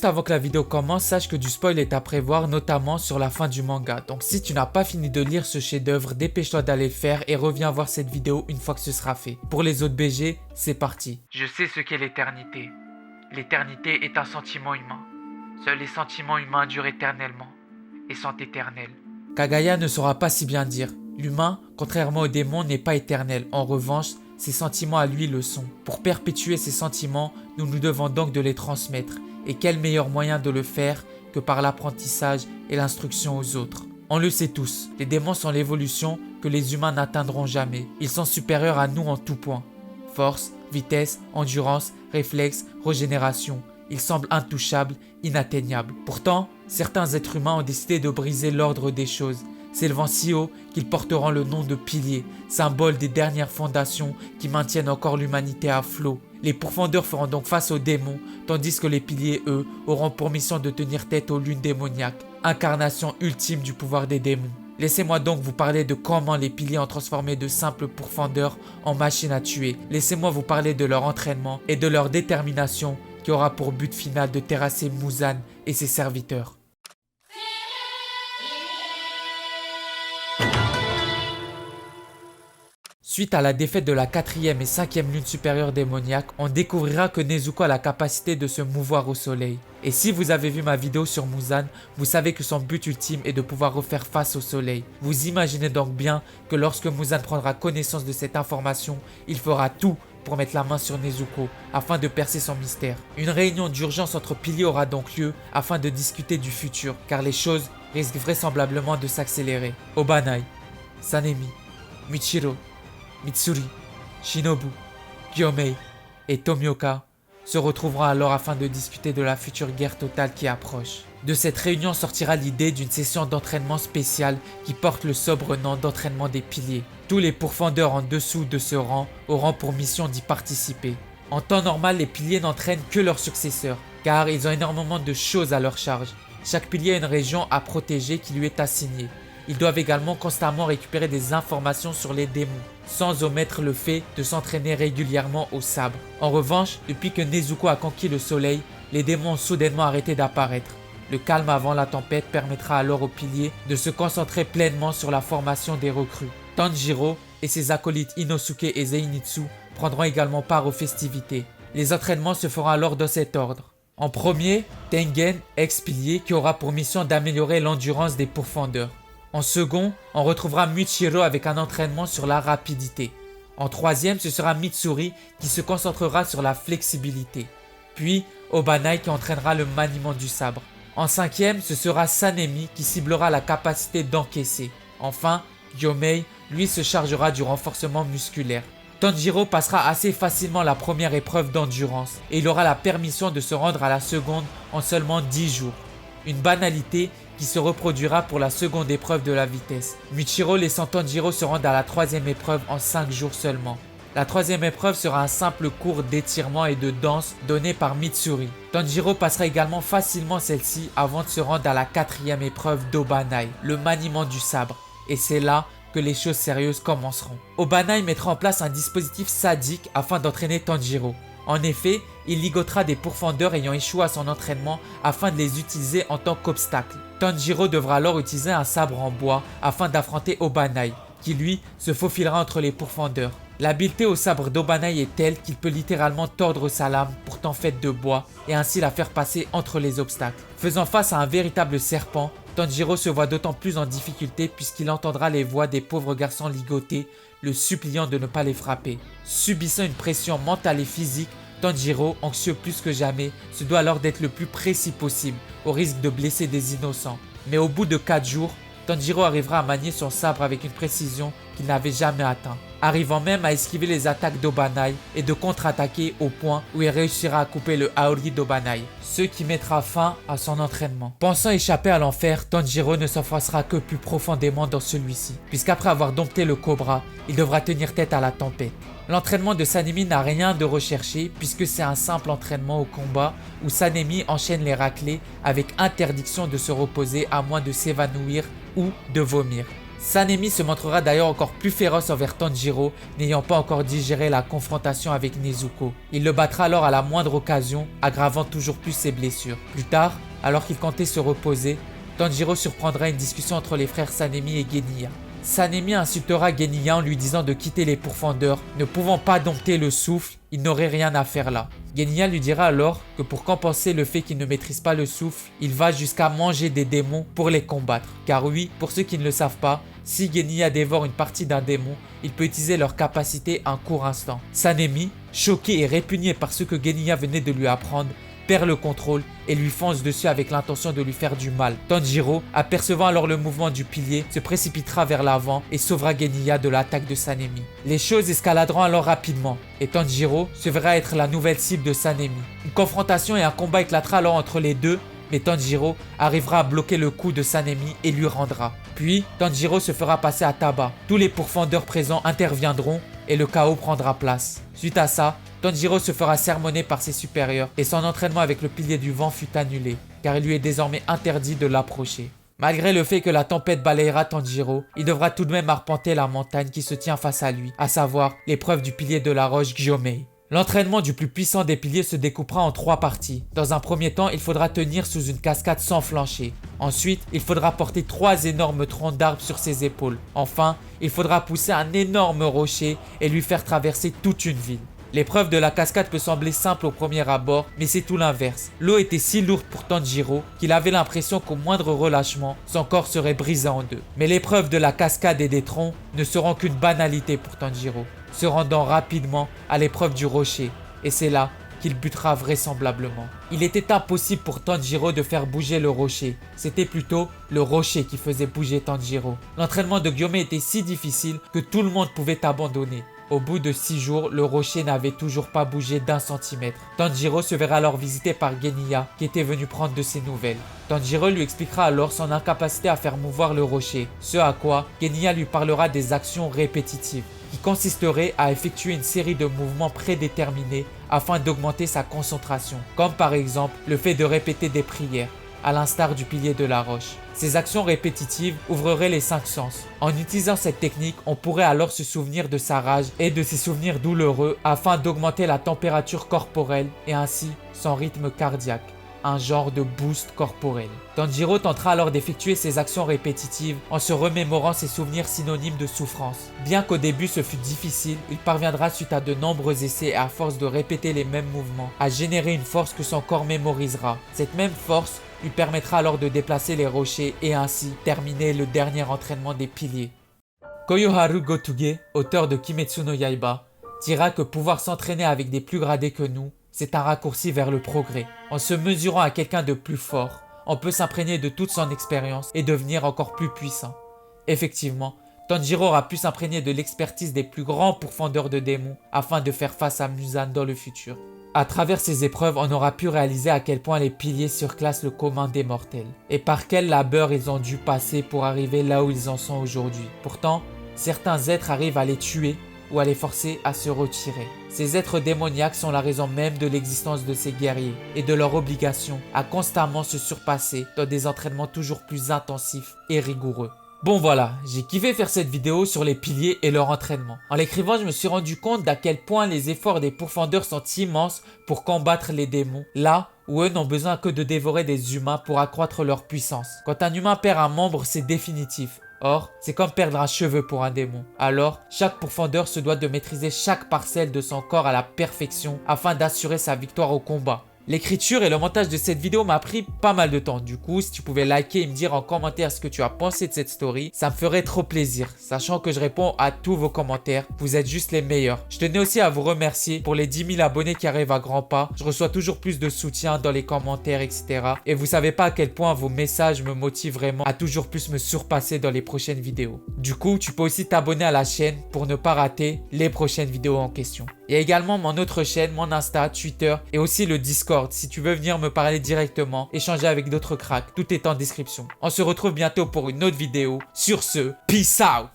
Avant que la vidéo commence, sache que du spoil est à prévoir, notamment sur la fin du manga. Donc si tu n'as pas fini de lire ce chef-d'œuvre, dépêche-toi d'aller le faire et reviens voir cette vidéo une fois que ce sera fait. Pour les autres BG, c'est parti. Je sais ce qu'est l'éternité. L'éternité est un sentiment humain. Seuls les sentiments humains durent éternellement et sont éternels. Kagaya ne saura pas si bien dire. L'humain, contrairement au démon, n'est pas éternel. En revanche, ses sentiments à lui le sont. Pour perpétuer ces sentiments, nous nous devons donc de les transmettre. Et quel meilleur moyen de le faire que par l'apprentissage et l'instruction aux autres. On le sait tous, les démons sont l'évolution que les humains n'atteindront jamais. Ils sont supérieurs à nous en tout point. Force, vitesse, endurance, réflexe, régénération. Ils semblent intouchables, inatteignables. Pourtant, certains êtres humains ont décidé de briser l'ordre des choses, s'élevant si haut qu'ils porteront le nom de piliers, symbole des dernières fondations qui maintiennent encore l'humanité à flot. Les pourfendeurs feront donc face aux démons, tandis que les piliers, eux, auront pour mission de tenir tête aux lunes démoniaques, incarnation ultime du pouvoir des démons. Laissez-moi donc vous parler de comment les piliers ont transformé de simples pourfendeurs en machines à tuer. Laissez-moi vous parler de leur entraînement et de leur détermination qui aura pour but final de terrasser Muzan et ses serviteurs. Suite à la défaite de la 4e et 5e lune supérieure démoniaque, on découvrira que Nezuko a la capacité de se mouvoir au soleil. Et si vous avez vu ma vidéo sur Muzan, vous savez que son but ultime est de pouvoir refaire face au soleil. Vous imaginez donc bien que lorsque Muzan prendra connaissance de cette information, il fera tout pour mettre la main sur Nezuko afin de percer son mystère. Une réunion d'urgence entre piliers aura donc lieu afin de discuter du futur, car les choses risquent vraisemblablement de s'accélérer. Obanai, Sanemi, Michiro, Mitsuri, Shinobu, Gyomei et Tomioka se retrouveront alors afin de discuter de la future guerre totale qui approche. De cette réunion sortira l'idée d'une session d'entraînement spéciale qui porte le sobre nom d'entraînement des piliers. Tous les pourfendeurs en dessous de ce rang auront pour mission d'y participer. En temps normal, les piliers n'entraînent que leurs successeurs, car ils ont énormément de choses à leur charge. Chaque pilier a une région à protéger qui lui est assignée. Ils doivent également constamment récupérer des informations sur les démons, sans omettre le fait de s'entraîner régulièrement au sabre. En revanche, depuis que Nezuko a conquis le soleil, les démons ont soudainement arrêté d'apparaître. Le calme avant la tempête permettra alors aux piliers de se concentrer pleinement sur la formation des recrues. Tanjiro et ses acolytes Inosuke et Zenitsu prendront également part aux festivités. Les entraînements se feront alors dans cet ordre. En premier, Tengen, ex-pilier, qui aura pour mission d'améliorer l'endurance des pourfendeurs. En second, on retrouvera Michiro avec un entraînement sur la rapidité. En troisième, ce sera Mitsuri qui se concentrera sur la flexibilité. Puis, Obanai qui entraînera le maniement du sabre. En cinquième, ce sera Sanemi qui ciblera la capacité d'encaisser. Enfin, Gyomei, lui, se chargera du renforcement musculaire. Tanjiro passera assez facilement la première épreuve d'endurance et il aura la permission de se rendre à la seconde en seulement 10 jours. Une banalité qui se reproduira pour la seconde épreuve de la vitesse. Michiro laissant Tanjiro se rendre à la troisième épreuve en 5 jours seulement. La troisième épreuve sera un simple cours d'étirement et de danse donné par Mitsuri. Tanjiro passera également facilement celle-ci avant de se rendre à la quatrième épreuve d'Obanai, le maniement du sabre. Et c'est là que les choses sérieuses commenceront. Obanai mettra en place un dispositif sadique afin d'entraîner Tanjiro. En effet, il ligotera des pourfendeurs ayant échoué à son entraînement afin de les utiliser en tant qu'obstacle. Tanjiro devra alors utiliser un sabre en bois afin d'affronter Obanai, qui lui se faufilera entre les pourfendeurs. L'habileté au sabre d'Obanai est telle qu'il peut littéralement tordre sa lame, pourtant faite de bois, et ainsi la faire passer entre les obstacles. Faisant face à un véritable serpent, Tanjiro se voit d'autant plus en difficulté puisqu'il entendra les voix des pauvres garçons ligotés, le suppliant de ne pas les frapper. Subissant une pression mentale et physique, Tanjiro, anxieux plus que jamais, se doit alors d'être le plus précis possible, au risque de blesser des innocents. Mais au bout de 4 jours, Tanjiro arrivera à manier son sabre avec une précision qu'il n'avait jamais atteint, arrivant même à esquiver les attaques d'Obanai et de contre-attaquer au point où il réussira à couper le Aori d'Obanai, ce qui mettra fin à son entraînement. Pensant échapper à l'enfer, Tanjiro ne s'enfoncera que plus profondément dans celui-ci, puisqu'après avoir dompté le cobra, il devra tenir tête à la tempête. L'entraînement de Sanemi n'a rien de recherché puisque c'est un simple entraînement au combat où Sanemi enchaîne les raclées avec interdiction de se reposer à moins de s'évanouir ou de vomir. Sanemi se montrera d'ailleurs encore plus féroce envers Tanjiro, n'ayant pas encore digéré la confrontation avec Nezuko. Il le battra alors à la moindre occasion, aggravant toujours plus ses blessures. Plus tard, alors qu'il comptait se reposer, Tanjiro surprendra une discussion entre les frères Sanemi et Geniya. Sanemi insultera Geniya en lui disant de quitter les pourfendeurs, ne pouvant pas dompter le souffle, il n'aurait rien à faire là. Geniya lui dira alors que pour compenser le fait qu'il ne maîtrise pas le souffle, il va jusqu'à manger des démons pour les combattre. Car oui, pour ceux qui ne le savent pas, si Geniya dévore une partie d'un démon, il peut utiliser leur capacité un court instant. Sanemi, choqué et répugné par ce que Geniya venait de lui apprendre, perd le contrôle et lui fonce dessus avec l'intention de lui faire du mal. Tanjiro, apercevant alors le mouvement du pilier, se précipitera vers l'avant et sauvera Geniya de l'attaque de Sanemi. Les choses escaladeront alors rapidement et Tanjiro se verra être la nouvelle cible de Sanemi. Une confrontation et un combat éclatera alors entre les deux, mais Tanjiro arrivera à bloquer le coup de Sanemi et lui rendra. Puis, Tanjiro se fera passer à tabac. Tous les pourfendeurs présents interviendront et le chaos prendra place. Suite à ça, Tanjiro se fera sermonner par ses supérieurs et son entraînement avec le pilier du vent fut annulé, car il lui est désormais interdit de l'approcher. Malgré le fait que la tempête balayera Tanjiro, il devra tout de même arpenter la montagne qui se tient face à lui, à savoir l'épreuve du pilier de la roche Gyomei. L'entraînement du plus puissant des piliers se découpera en 3 parties. Dans un premier temps, il faudra tenir sous une cascade sans flancher. Ensuite, il faudra porter 3 énormes troncs d'arbres sur ses épaules. Enfin, il faudra pousser un énorme rocher et lui faire traverser toute une ville. L'épreuve de la cascade peut sembler simple au premier abord, mais c'est tout l'inverse. L'eau était si lourde pour Tanjiro qu'il avait l'impression qu'au moindre relâchement, son corps serait brisé en deux. Mais l'épreuve de la cascade et des troncs ne seront qu'une banalité pour Tanjiro, se rendant rapidement à l'épreuve du rocher. Et c'est là qu'il butera vraisemblablement. Il était impossible pour Tanjiro de faire bouger le rocher. C'était plutôt le rocher qui faisait bouger Tanjiro. L'entraînement de Gyomei était si difficile que tout le monde pouvait abandonner. Au bout de 6 jours, le rocher n'avait toujours pas bougé d'1 centimètre. Tanjiro se verra alors visité par Geniya, qui était venu prendre de ses nouvelles. Tanjiro lui expliquera alors son incapacité à faire mouvoir le rocher, ce à quoi Geniya lui parlera des actions répétitives, qui consisteraient à effectuer une série de mouvements prédéterminés afin d'augmenter sa concentration, comme par exemple le fait de répéter des prières, à l'instar du pilier de la roche. Ces actions répétitives ouvriraient les 5 sens. En utilisant cette technique, on pourrait alors se souvenir de sa rage et de ses souvenirs douloureux afin d'augmenter la température corporelle et ainsi son rythme cardiaque. Un genre de boost corporel. Tanjiro tentera alors d'effectuer ces actions répétitives en se remémorant ses souvenirs synonymes de souffrance. Bien qu'au début ce fût difficile, il parviendra suite à de nombreux essais et à force de répéter les mêmes mouvements, à générer une force que son corps mémorisera. Cette même force lui permettra alors de déplacer les rochers et ainsi terminer le dernier entraînement des piliers. Koyoharu Gotuge, auteur de Kimetsu no Yaiba, dira que pouvoir s'entraîner avec des plus gradés que nous, c'est un raccourci vers le progrès. En se mesurant à quelqu'un de plus fort, on peut s'imprégner de toute son expérience et devenir encore plus puissant. Effectivement, Tanjiro aura pu s'imprégner de l'expertise des plus grands pourfendeurs de démons afin de faire face à Muzan dans le futur. À travers ces épreuves, on aura pu réaliser à quel point les piliers surclassent le commun des mortels et par quel labeur ils ont dû passer pour arriver là où ils en sont aujourd'hui. Pourtant, certains êtres arrivent à les tuer ou à les forcer à se retirer. Ces êtres démoniaques sont la raison même de l'existence de ces guerriers et de leur obligation à constamment se surpasser dans des entraînements toujours plus intensifs et rigoureux. Bon voilà, j'ai kiffé faire cette vidéo sur les piliers et leur entraînement. En l'écrivant, je me suis rendu compte d'à quel point les efforts des pourfendeurs sont immenses pour combattre les démons, là où eux n'ont besoin que de dévorer des humains pour accroître leur puissance. Quand un humain perd un membre, c'est définitif. Or, c'est comme perdre un cheveu pour un démon. Alors, chaque pourfendeur se doit de maîtriser chaque parcelle de son corps à la perfection afin d'assurer sa victoire au combat. L'écriture et le montage de cette vidéo m'a pris pas mal de temps. Du coup, si tu pouvais liker et me dire en commentaire ce que tu as pensé de cette story, ça me ferait trop plaisir. Sachant que je réponds à tous vos commentaires. Vous êtes juste les meilleurs. Je tenais aussi à vous remercier pour les 10 000 abonnés qui arrivent à grands pas. Je reçois toujours plus de soutien dans les commentaires, etc. Et vous savez pas à quel point vos messages me motivent vraiment à toujours plus me surpasser dans les prochaines vidéos. Du coup, tu peux aussi t'abonner à la chaîne pour ne pas rater les prochaines vidéos en question. Il y a également mon autre chaîne, mon Insta, Twitter et aussi le Discord si tu veux venir me parler directement, échanger avec d'autres cracks, tout est en description. On se retrouve bientôt pour une autre vidéo. Sur ce, peace out!